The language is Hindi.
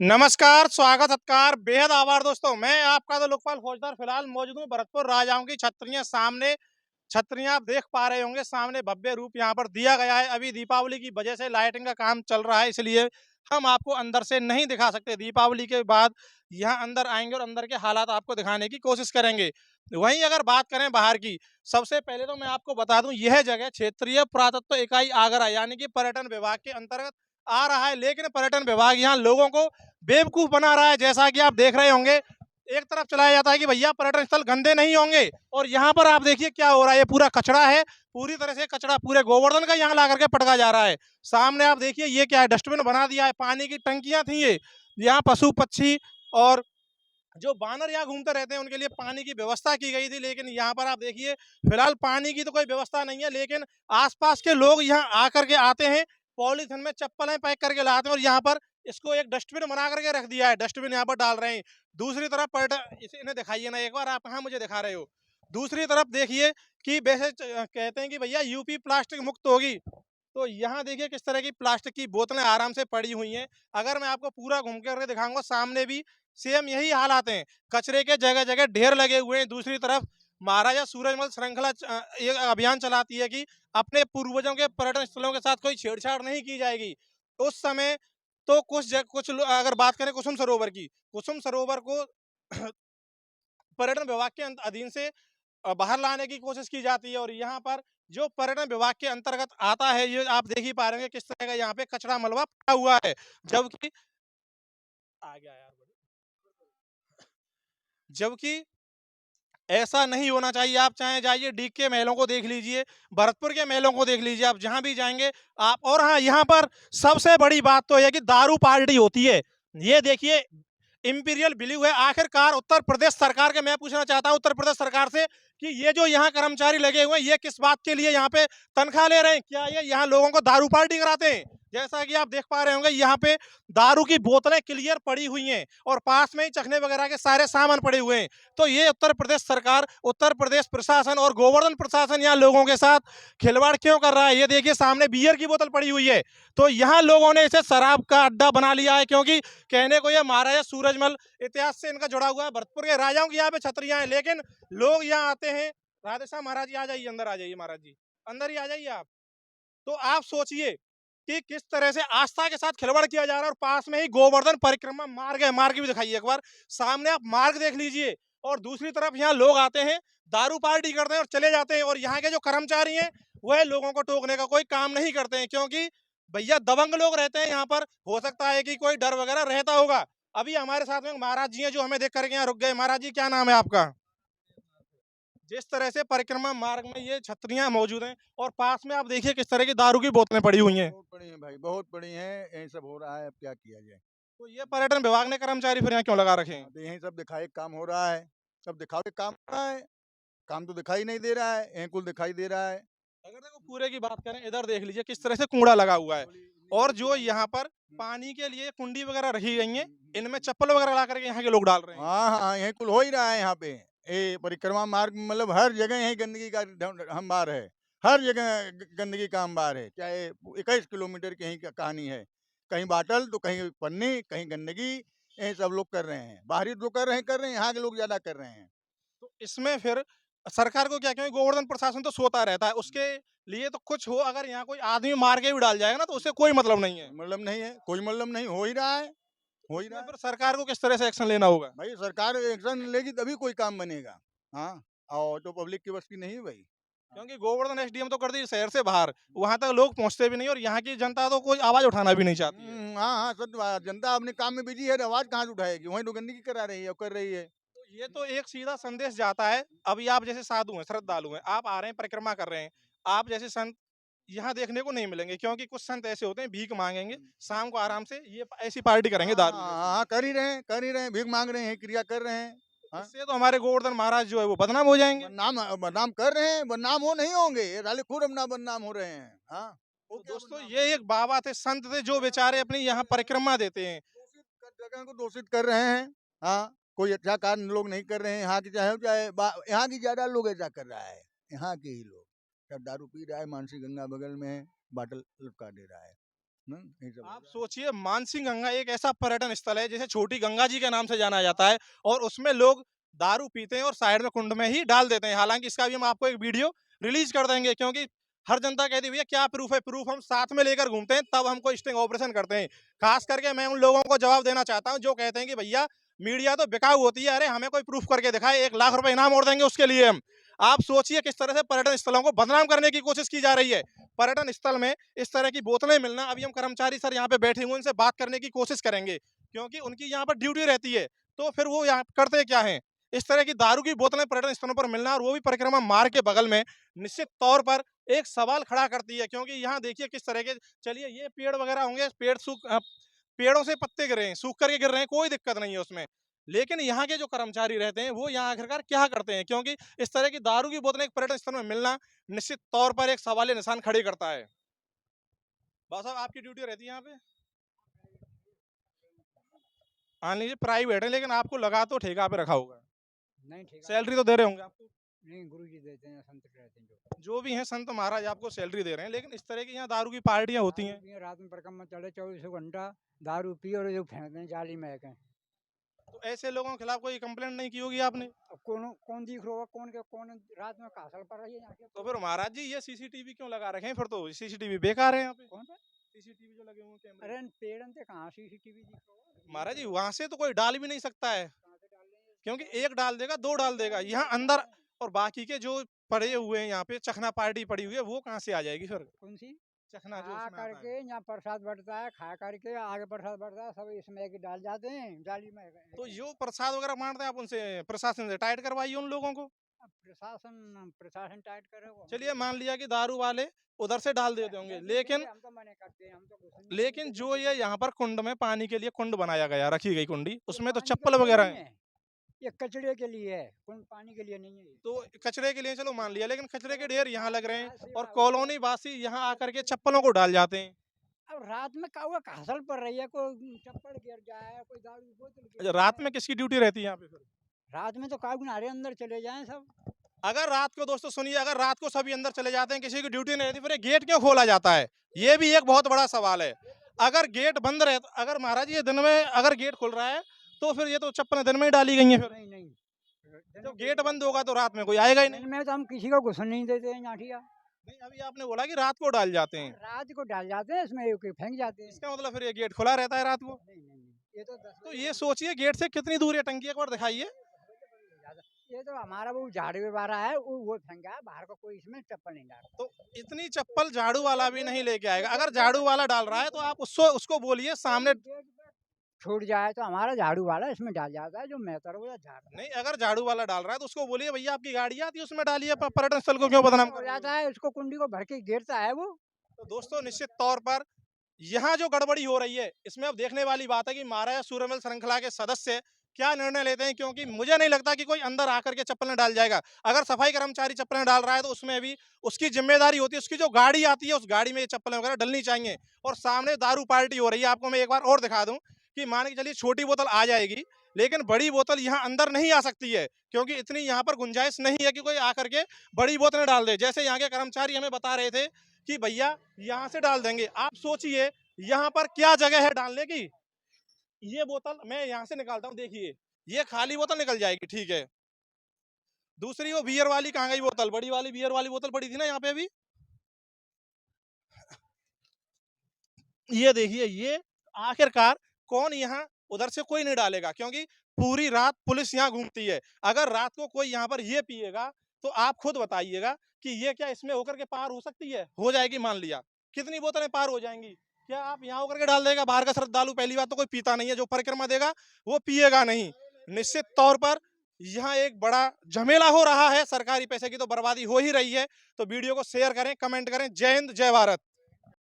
नमस्कार, स्वागत सत्कार, बेहद आभार दोस्तों। मैं आपका तो लोकपाल फौजदार फिलहाल मौजूद हूँ भरतपुर राजाओं की छत्रियां सामने। छत्रियां आप देख पा रहे होंगे सामने भव्य रूप यहाँ पर दिया गया है। अभी दीपावली की वजह से लाइटिंग का काम चल रहा है, इसलिए हम आपको अंदर से नहीं दिखा सकते। दीपावली के बाद यहाँ अंदर आएंगे और अंदर के हालात आपको दिखाने की कोशिश करेंगे। वहीं अगर बात करें बाहर की, सबसे पहले तो मैं आपको बता दूं, यह जगह क्षेत्रीय पुरातत्व इकाई आगरा यानी कि पर्यटन विभाग के अंतर्गत आ रहा है। लेकिन पर्यटन विभाग यहाँ लोगों को बेवकूफ बना रहा है। जैसा कि आप देख रहे होंगे, एक तरफ चलाया जाता है कि भैया पर्यटन स्थल गंदे नहीं होंगे, और यहाँ पर आप देखिए क्या हो रहा है। ये पूरा कचरा है, पूरी तरह से कचरा पूरे गोवर्धन का यहाँ ला करके पटका जा रहा है। सामने आप देखिए ये क्या है, डस्टबिन बना दिया है। पानी की टंकियां थी ये, यहाँ पशु पक्षी और जो बानर यहाँ घूमते रहते हैं उनके लिए पानी की व्यवस्था की गई थी। लेकिन यहाँ पर आप देखिए फिलहाल पानी की तो कोई व्यवस्था नहीं है, लेकिन आसपास के लोग यहाँ आकर के आते हैं, पॉलीथिन में चप्पलें पैक करके लाते हैं और यहाँ पर इसको एक डस्टबिन बना करके रख दिया है। डस्टबिन यहाँ पर डाल रहे हैं। दूसरी तरफ पर्यटन, इसे इन्हें दिखाइए ना एक बार, आप कहाँ मुझे दिखा रहे हो। दूसरी तरफ देखिए कि वैसे कहते हैं कि भैया यूपी प्लास्टिक मुक्त होगी, तो यहाँ देखिए किस तरह की प्लास्टिक की बोतलें आराम से पड़ी हुई हैं। अगर मैं आपको पूरा घूम करके दिखाऊंगा, सामने भी सेम यही हालात हैं। कचरे के जगह जगह ढेर लगे हुए हैं। दूसरी तरफ महाराजा सूरजमल श्रृंखला एक अभियान चलाती है कि अपने पूर्वजों के पर्यटन स्थलों के साथ कोई छेड़छाड़ नहीं की जाएगी। उस समय तो अगर बात करें कुसुम सरोवर की, कुसुम सरोवर को पर्यटन विभाग के अधीन से बाहर लाने की कोशिश की जाती है। और यहाँ पर जो पर्यटन विभाग के अंतर्गत आता है, ये आप देख ही पा रहे हैं किस तरह का यहाँ पे कचरा मलबा पड़ा हुआ है। जबकि आ गया यार, जबकि ऐसा नहीं होना चाहिए। आप चाहे जाइए डीग के महलों को देख लीजिए, भरतपुर के महलों को देख लीजिए, आप जहां भी जाएंगे आप। और हाँ, यहाँ पर सबसे बड़ी बात तो यह कि दारू पार्टी होती है। ये देखिए इंपीरियल ब्लू है। आखिरकार उत्तर प्रदेश सरकार के, मैं पूछना चाहता हूं उत्तर प्रदेश सरकार से कि ये जो यहाँ कर्मचारी लगे हुए हैं, ये किस बात के लिए यहाँ पे तनख्वाह ले रहे हैं? क्या ये यहाँ लोगों को दारू पार्टी कराते हैं? जैसा कि आप देख पा रहे होंगे, यहाँ पे दारू की बोतलें क्लियर पड़ी हुई हैं और पास में ही चखने वगैरह के सारे सामान पड़े हुए हैं। तो ये उत्तर प्रदेश सरकार, उत्तर प्रदेश प्रशासन और गोवर्धन प्रशासन यहाँ लोगों के साथ खिलवाड़ क्यों कर रहा है? ये देखिए सामने बियर की बोतल पड़ी हुई है। तो यहाँ लोगों ने इसे शराब का अड्डा बना लिया है, क्योंकि कहने को ये महाराजा सूरजमल इतिहास से इनका जुड़ा हुआ है। भरतपुर के राजाओं की यहाँ पे छतरियां हैं, लेकिन लोग यहाँ आते हैं। राधे श्याम महाराज जी, आ जाइए, अंदर आ जाइए महाराज जी, अंदर ही आ जाइए आप। तो आप सोचिए कि किस तरह से आस्था के साथ खिलवाड़ किया जा रहा है। और पास में ही गोवर्धन परिक्रमा मार्ग है, मार्ग भी दिखाइए एक बार, सामने आप मार्ग देख लीजिए। और दूसरी तरफ यहाँ लोग आते हैं, दारू पार्टी करते हैं और चले जाते हैं। और यहाँ के जो कर्मचारी हैं वह लोगों को टोकने का कोई काम नहीं करते हैं, क्योंकि भैया दबंग लोग रहते हैं यहाँ पर। हो सकता है कि कोई डर वगैरह रहता होगा। अभी हमारे साथ में महाराज जी हैं जो हमें देख करके यहाँ रुक गए। महाराज जी, क्या नाम है आपका? जिस तरह से परिक्रमा मार्ग में ये छतरियां मौजूद हैं और पास में आप देखिए किस तरह की दारू की बोतलें पड़ी हुई हैं। बहुत बड़ी है भाई, बहुत बड़ी है। यही सब हो रहा है, अब क्या किया जाए। तो ये पर्यटन विभाग ने कर्मचारी फिर यहाँ क्यों लगा रखे हैं? अब यही सब दिखाई काम हो रहा है, सब दिखावे काम हो रहा है। काम तो दिखाई नहीं दे रहा है, यही कुल दिखाई दे रहा है। अगर देखो पूरे की बात करें, इधर देख लीजिए किस तरह से कूड़ा लगा हुआ है। और जो यहाँ पर पानी के लिए कुंडी वगैरह रखी गई है, इनमें चप्पल वगैरह ला करके यहाँ के लोग डाल रहे हैं। हाँ हाँ, यही कुल हो ही रहा है यहाँ पे। ये परिक्रमा मार्ग में मतलब हर जगह यही गंदगी का अंबार है। हर जगह गंदगी का अंबार है। चाहे 21 किलोमीटर की यही कहानी है। कहीं बाटल तो कहीं पन्नी, कहीं गंदगी। यही सब लोग कर रहे हैं। बाहरी जो कर रहे हैं, यहाँ के लोग ज्यादा कर रहे हैं। तो इसमें फिर सरकार को क्या, क्योंकि गोवर्धन प्रशासन तो सोता रहता है, उसके लिए तो कुछ हो। अगर यहाँ कोई आदमी मार के भी डाल जाएगा ना, तो उससे कोई मतलब नहीं है। मतलब नहीं है, कोई मतलब नहीं, हो ही रहा है, हो ही इसमें रहा है। फिर सरकार को किस तरह से एक्शन लेना होगा? भाई सरकार एक्शन लेगी तभी कोई काम बनेगा। हाँ, और तो पब्लिक की बस की नहीं है भाई। हाँ। क्योंकि गोवर्धन एसडीएम तो कर दी शहर से बाहर, वहां तक लोग पहुंचते भी नहीं और यहाँ की जनता तो कोई आवाज उठाना भी नहीं चाहती है। हाँ हाँ, सच बात। जनता अपने काम में बिजी है, तो आवाज कहाँ से उठाएगी? वहीं तो गंदगी करा रही है और कर रही है। तो ये तो एक सीधा संदेश जाता है। अभी आप जैसे साधु हैं, श्रद्धालु हैं, आप आ रहे हैं, परिक्रमा कर रहे हैं, आप जैसे संत यहाँ देखने को नहीं मिलेंगे। क्योंकि कुछ संत ऐसे होते हैं, भीख मांगेंगे, शाम को आराम से ये ऐसी पार्टी करेंगे हाँ दारू हाँ जैसी। हाँ, कर ही रहे हैं, भीख मांग रहे हैं, क्रिया कर रहे हैं। हाँ, इससे तो हमारे गोवर्धन महाराज जो है वो बदनाम हो जाएंगे। बदनाम बदनाम कर रहे हैं, बदनाम हो नहीं होंगे, ये साले खुद अपना बदनाम हो रहे हैं। हाँ, वो तो क्या दोस्तों, बदनाम ये होंगे? एक बाबा थे, संत थे, जो बेचारे अपनी यहाँ परिक्रमा देते हैं। जगह को दूषित कर रहे हैं। हाँ, कोई अच्छा कार्य लोग नहीं कर रहे हैं। यहाँ की चाहे चाहे यहाँ की ज्यादा लोग ऐसा कर रहा है। यहाँ के ही लोग सब दारू पी रहा है, मानसी गंगा बगल में है, बाटल लटका दे रहा है। यही सब आप सोचिए, मानसिंह गंगा एक ऐसा पर्यटन स्थल है जिसे छोटी गंगा जी के नाम से जाना जाता है, और उसमें लोग दारू पीते हैं और साइड में कुंड में ही डाल देते हैं। हालांकि इसका भी हम आपको एक वीडियो रिलीज कर देंगे, क्योंकि हर जनता कहती है भैया क्या प्रूफ है, प्रूफ हम साथ में लेकर घूमते हैं तब हमको स्टिंग ऑपरेशन करते हैं। खास करके मैं उन लोगों को जवाब देना चाहता हूं जो कहते हैं कि भैया मीडिया तो बिकाऊ होती है, अरे हमें कोई प्रूफ करके दिखाए, 1 लाख रुपए इनाम और देंगे उसके लिए हम। आप सोचिए किस तरह से पर्यटन स्थलों को बदनाम करने की कोशिश की जा रही है। पर्यटन स्थल में इस तरह की बोतलें मिलना, अभी हम कर्मचारी सर यहाँ पे बैठे हुए उनसे बात करने की कोशिश करेंगे, क्योंकि उनकी यहाँ पर ड्यूटी रहती है, तो फिर वो यहाँ करते क्या है। इस तरह की दारू की बोतलें पर्यटन स्थलों पर मिलना, और वो भी परिक्रमा मार्ग के बगल में, निश्चित तौर पर एक सवाल खड़ा करती है। क्योंकि यहाँ देखिए किस तरह के, चलिए ये पेड़ वगैरह होंगे, पेड़ों से पत्ते गिर रहे हैं, सूख करके गिर रहे हैं, कोई दिक्कत नहीं है उसमें। लेकिन यहाँ के जो कर्मचारी रहते हैं वो यहाँ आखिरकार क्या करते हैं, क्योंकि इस तरह की दारू की बोतलें एक पर्यटन स्थल में मिलना निश्चित तौर पर एक सवालिया निशान खड़ी करता है। बस साहब आपकी ड्यूटी रहती है यहाँ पे, मान लीजिए प्राइवेट है लेकिन आपको लगा तो ठेका पे रखा होगा, नहीं ठीक है। सैलरी तो दे रहे होंगे आपको। नहीं गुरु जी देते हैं, संत रहते हैं जो भी हैं संत महाराज आपको सैलरी दे रहे हैं, लेकिन इस तरह की यहाँ दारू की पार्टियां होती हैं। दारू पिए, रात में परिक्रमा चढ़े 24 घंटा दारू पी और जो फेंक दें जाली में एक। तो ऐसे लोगों के खिलाफ कोई कंप्लेंट नहीं की होगी आपने? अब कौन दिख रहा होगा, कौन रात में कासल पड़ रही है यहाँ के। तो फिर महाराज जी ये सीसीटीवी क्यों लगा रखे हैं, फिर तो सीसीटीवी बेकार है यहाँ पे। कौन सा सीसीटीवी जो लगे हुए हैं कैमरे। अरे पेड़ से कहाँ सीसीटीवी दिख रहा होगा। महाराज जी वहां से तो कोई डाल भी नहीं सकता है, कहाँ से डाल देंगे? क्योंकि एक डाल देगा, दो डाल देगा यहाँ अंदर, और बाकी के जो पड़े हुए हैं यहाँ पे चखना पार्टी पड़ी हुई है, वो कहाँ से आ जाएगी फिर। कौन सी चखना जो खा उसमें आता है। करके यहाँ प्रसाद बढ़ता है, खा करके आगे प्रसाद बढ़ता है, सब इसमें एक डाल जाते हैं जाली में तो यो प्रसाद वगैरह बांटते हैं, आप उनसे प्रशासन से टाइट करवाइए उन लोगों को। अब प्रशासन टाइट करे वो चलिए मान लिया कि दारू वाले उधर से डाल देते होंगे, लेकिन हम तो मने करते हैं, हम तो कुछ नहीं लेकिन बोलते, जो ये यहाँ पर कुंड में पानी के लिए कुंड बनाया गया, रखी गई कुंडी, ये उसमें तो पानी के चप्पल लिए वगैरह नहीं है। है, ये कचड़े के लिए है, कौन पानी के लिए नहीं है ये। तो कचरे के लिए चलो मान लिया, लेकिन कचरे के ढेर यहाँ लग रहे हैं, ऐसी और बात है। कॉलोनी वासी यहाँ आकर के चप्पलों को डाल जाते हैं। अब रात में काहुआ घासल पड़ रही है, कोई चप्पल गिर जाए, कोई दारू की बोतल गिर अच्छा, रात जाए। में किसकी ड्यूटी रहती है यहाँ पे फिर? रात में तो काहू नारे अंदर चले जाएं सब। अगर रात को, दोस्तों सुनिए, अगर रात को सभी अंदर चले जाते हैं, किसी की ड्यूटी नहीं रहती, फिर ये गेट क्यों खोला जाता है? ये भी एक बहुत बड़ा सवाल है। अगर गेट बंद रहे, अगर महाराज ये दिन में अगर गेट खुल रहा है, तो फिर ये तो चप्पलें दिन में ही डाली गई हैं फिर। नहीं नहीं जब गेट बंद होगा तो रात में कोई आएगा ही नहीं। दिन में तो हम किसी को घुसन नहीं देते हैं नाठिया। नहीं, अभी आपने बोला कि रात को डाल जाते हैं, रात को डाल जाते हैं, इसमें एक फेंक जाते हैं। इसका मतलब फिर ये गेट खुला रहता है रात को। नहीं, ये तो 10 तो ये सोचिए गेट से कितनी दूर है टंकी, एक बार दिखाइए। ये तो हमारा वो झाड़ू वाला है, वो फेंका है बाहर को, कोई इसमें चप्पल नहीं डाल। तो इतनी चप्पल झाड़ू वाला भी नहीं लेके आएगा। अगर झाड़ू वाला डाल रहा है तो आप उसको बोलिए सामने। छूट जाए तो हमारा झाड़ू वाला इसमें डाल जाता है, जो मेहतर वो झाड़ नहीं, अगर झाड़ू वाला डाल रहा है तो उसको बोलिए भैया आपकी गाड़ी आती है उसमें डालिए, पर्यटन स्थल को क्यों बदनाम हो कर रहे हो? जाता है, उसको कुंडी को भर के गिरता है वो। तो दोस्तों निश्चित तौर पर यहाँ जो गड़बड़ी हो रही है, इसमें अब देखने वाली बात है कि महाराजा सूर्यमल श्रृंखला के सदस्य क्या निर्णय लेते हैं, क्योंकि मुझे नहीं लगता कि कोई अंदर आकर के चप्पलें डाल जाएगा। अगर सफाई कर्मचारी चप्पलें डाल रहा है तो उसमें भी उसकी जिम्मेदारी होती है, उसकी जो गाड़ी आती है उस गाड़ी में ये चप्पलें वगैरह डलनी चाहिए। और सामने दारू पार्टी हो रही है, आपको मैं एक बार और दिखा दूं कि मान के चलिए छोटी बोतल आ जाएगी, लेकिन बड़ी बोतल यहाँ अंदर नहीं आ सकती है, क्योंकि इतनी यहाँ पर गुंजाइश नहीं है कि कोई आकर के बड़ी बोतलें डाल दे। जैसे यहाँ के कर्मचारी हमें बता रहे थे कि भैया यहाँ से डाल देंगे। आप सोचिए यहाँ पर क्या जगह है डालने की। ये बोतल मैं यहाँ से निकालता हूँ, देखिए ये खाली बोतल निकल जाएगी, ठीक है। दूसरी वो बियर वाली कहाँ गई बोतल, बड़ी वाली बियर वाली बोतल पड़ी थी ना यहाँ पे अभी, ये देखिए। ये आखिरकार कौन यहाँ, उधर से कोई नहीं डालेगा, क्योंकि पूरी रात पुलिस यहाँ घूमती है। अगर रात को कोई यहाँ पर ये पिएगा तो आप खुद बताइएगा कि ये क्या इसमें होकर के पार हो सकती है? हो जाएगी। मान लिया कितनी बोतलें पार हो जाएंगी, क्या आप यहाँ होकर के डाल देगा? बाहर का श्रद्धालु पहली बात तो कोई पीता नहीं है, जो परिक्रमा देगा वो पिएगा नहीं। निश्चित तौर पर यहाँ एक बड़ा झमेला हो रहा है, सरकारी पैसे की तो बर्बादी हो ही रही है। तो वीडियो को शेयर करें, कमेंट करें। जय हिंद, जय भारत।